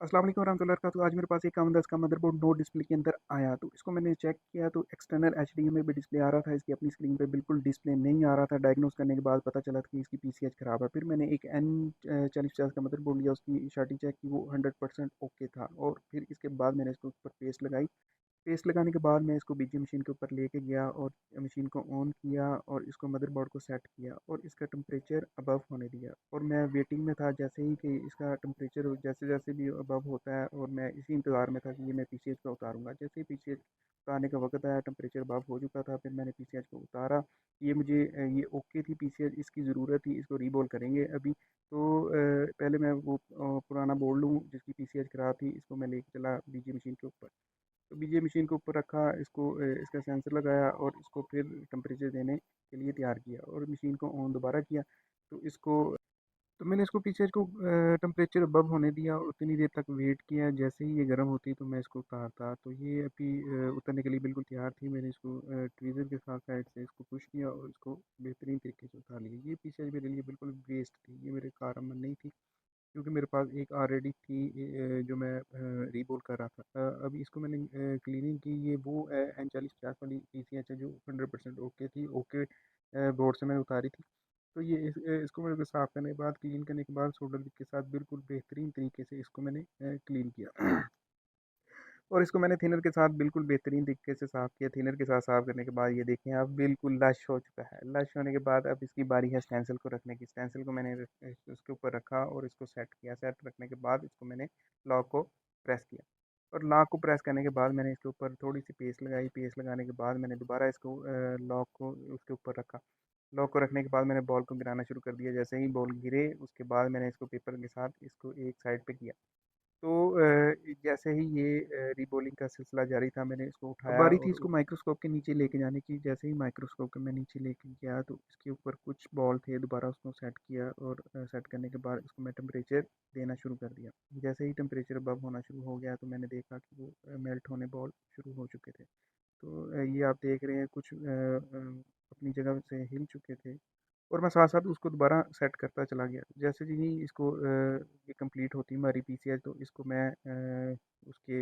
अस्सलाम वालेकुम रहमतुल्लाहि वबरकातुहू। आज मेरे पास एक काम 10 का मदरबोर्ड नो डिस्प्ले के अंदर आया, तो इसको मैंने चेक किया तो एक्सटर्नल एचडीएमआई पे डिस्प्ले आ रहा था, इसकी अपनी स्क्रीन पे बिल्कुल डिस्प्ले नहीं आ रहा था। डायग्नोस करने के बाद पता चला था कि इसकी पीसीएच ख़राब है। फिर मैंने एक एन 4050 का मदरबोर्ड लिया, उसकी शार्टी चेक की, वो 100% ओके था। और फिर इसके बाद मैंने इसके ऊपर पेस्ट लगाई। पेस्ट लगाने के बाद मैं इसको बीजी मशीन के ऊपर लेके गया और मशीन को ऑन किया और इसको मदरबोर्ड को सेट किया और इसका टेम्परेचर अबव होने दिया। और मैं वेटिंग में था, जैसे ही कि इसका टेम्परेचर जैसे जैसे भी अबव होता है, और मैं इसी इंतज़ार में था कि ये मैं पीसीएच का उतारूंगा। जैसे ही पीसीएच उतारने का वक्त आया, टेम्परेचर अबव हो चुका था, फिर मैंने पीसीएच को उतारा। ये मुझे ये ओके थी पीसीएच, इसकी ज़रूरत थी, इसको रीबोल करेंगे अभी। तो पहले मैं वो पुराना बोर्ड लूँ जिसकी पीसीएच ख़राब थी, इसको मैं लेके चला बीजी मशीन के ऊपर। तो बीजे मशीन के ऊपर रखा, इसको इसका सेंसर लगाया और इसको फिर टेम्परेचर देने के लिए तैयार किया और मशीन को ऑन दोबारा किया। तो इसको तो मैंने इसको पीछे इसको टेम्परेचर अबव होने दिया और उतनी देर तक वेट किया। जैसे ही ये गर्म होती तो मैं इसको उतारता, तो ये अभी उतरने के लिए बिल्कुल तैयार थी। मैंने इसको ट्वीज़र के साथ साइड से इसको पुश किया और इसको बेहतरीन तरीके से उतार लिया। ये पीछे मेरे लिए बिल्कुल वेस्ट थी, ये मेरे कारम नहीं थी, क्योंकि मेरे पास एक ऑलरेडी थी जो मैं रीबोल कर रहा था। अभी इसको मैंने क्लीनिंग की। ये वो N4050 वाली पीसीएच है जो 100% ओके थी, ओके बोर्ड से मैंने उतारी थी। तो ये इसको मेरे को साफ़ करने के बाद, क्लीन करने के बाद, सोल्डर के साथ बिल्कुल बेहतरीन तरीके से इसको मैंने क्लीन किया। और इसको मैंने थिनर के साथ बिल्कुल बेहतरीन तरीके से साफ़ किया। थिनर के साथ साफ़ करने के बाद ये देखें आप, बिल्कुल लश हो चुका है। लश होने के बाद अब इसकी बारी है स्टेंसिल को रखने की। स्टेंसिल को मैंने उसके ऊपर रखा और इसको सेट किया। सेट रखने के बाद इसको मैंने लॉक को प्रेस किया और लॉक को प्रेस करने के बाद मैंने इसके ऊपर थोड़ी सी पेस्ट लगाई। पेस्ट लगाने के बाद मैंने दोबारा इसको लॉक को उसके ऊपर रखा। लॉक को रखने के बाद मैंने बॉल को गिराना शुरू कर दिया। जैसे ही बॉल गिरे उसके बाद मैंने इसको पेपर के साथ इसको एक साइड पे किया। तो जैसे ही ये रीबोलिंग का सिलसिला जारी था, मैंने इसको अब उठाया बारी थी और इसको माइक्रोस्कोप के नीचे लेके जाने की। जैसे ही माइक्रोस्कोप के मैं नीचे लेके गया तो इसके ऊपर कुछ बॉल थे, दोबारा उसको सेट किया और सेट करने के बाद इसको मैं टेम्परेचर देना शुरू कर दिया। जैसे ही टेम्परेचर अबव होना शुरू हो गया तो मैंने देखा कि वो मेल्ट होने बॉल शुरू हो चुके थे। तो ये आप देख रहे हैं कुछ अपनी जगह से हिल चुके थे और मैं साथ-साथ उसको दोबारा सेट करता चला गया। जैसे ही इसको ये कंप्लीट होती हमारी पीसीएच, तो इसको मैं उसके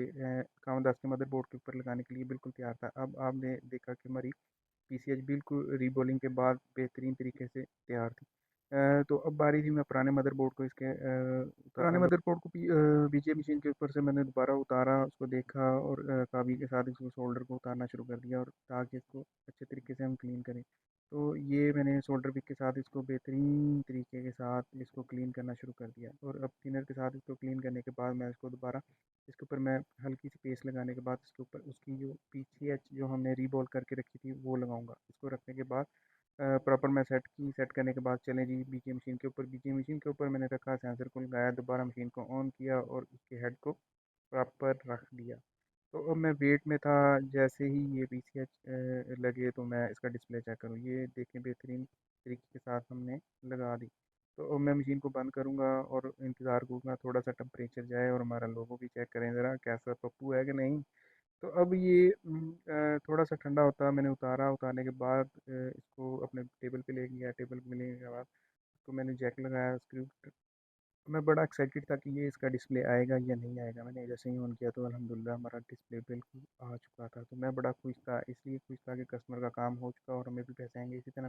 5110 के मदरबोर्ड के ऊपर लगाने के लिए बिल्कुल तैयार था। अब आपने देखा कि हमारी पीसीएच बिल्कुल रीबोलिंग के बाद बेहतरीन तरीके से तैयार थी। तो अब बारी थी मैं पुराने मदरबोर्ड को इसके पुराने मदरबोर्ड को बीजे मशीन के ऊपर से मैंने दोबारा उतारा, उसको देखा और काबी के साथ इसको सोल्डर को उतारना शुरू कर दिया और ताकि इसको अच्छे तरीके से हम क्लीन करें। तो ये मैंने सोल्डर पिक के साथ इसको बेहतरीन तरीके के साथ इसको क्लीन करना शुरू कर दिया। और अब थिनर के साथ इसको क्लीन करने के बाद मैं इसको दोबारा इसके ऊपर मैं हल्की सी पेस्ट लगाने के बाद इसके ऊपर उसकी जो पीछे जो हमने रीबॉल करके रखी थी वो लगाऊंगा। इसको रखने के बाद प्रॉपर मैं सेट करने के बाद चलें जी बीजे मशीन के ऊपर। बीजे मशीन के ऊपर मैंने रखा, सेंसर को लगाया, दोबारा मशीन को ऑन किया और उसके हेड को प्रॉपर रख दिया। तो अब मैं वेट में था। जैसे ही ये पीसीएच लगे तो मैं इसका डिस्प्ले चेक करूँ, ये देखें बेहतरीन तरीके के साथ हमने लगा दी। तो अब मैं मशीन को बंद करूँगा और इंतज़ार करूँगा थोड़ा सा टेम्परेचर जाए और हमारा लोगो भी चेक करें ज़रा कैसा पप्पू है कि नहीं। तो अब ये थोड़ा सा ठंडा होता मैंने उतारा। उतारने के बाद इसको अपने टेबल पे ले गया। टेबल पे लेने के बाद इसको मैंने जैक लगाया, स्क्रू। मैं बड़ा एक्साइटेड था कि ये इसका डिस्प्ले आएगा या नहीं आएगा। मैंने जैसे ही ऑन किया तो अल्हम्दुलिल्लाह हमारा डिस्प्ले बिल्कुल आ चुका था। तो मैं बड़ा खुश था, इसलिए खुश था कि कस्टमर का काम हो चुका और हमें भी पैसे आएंगे। इसी तरह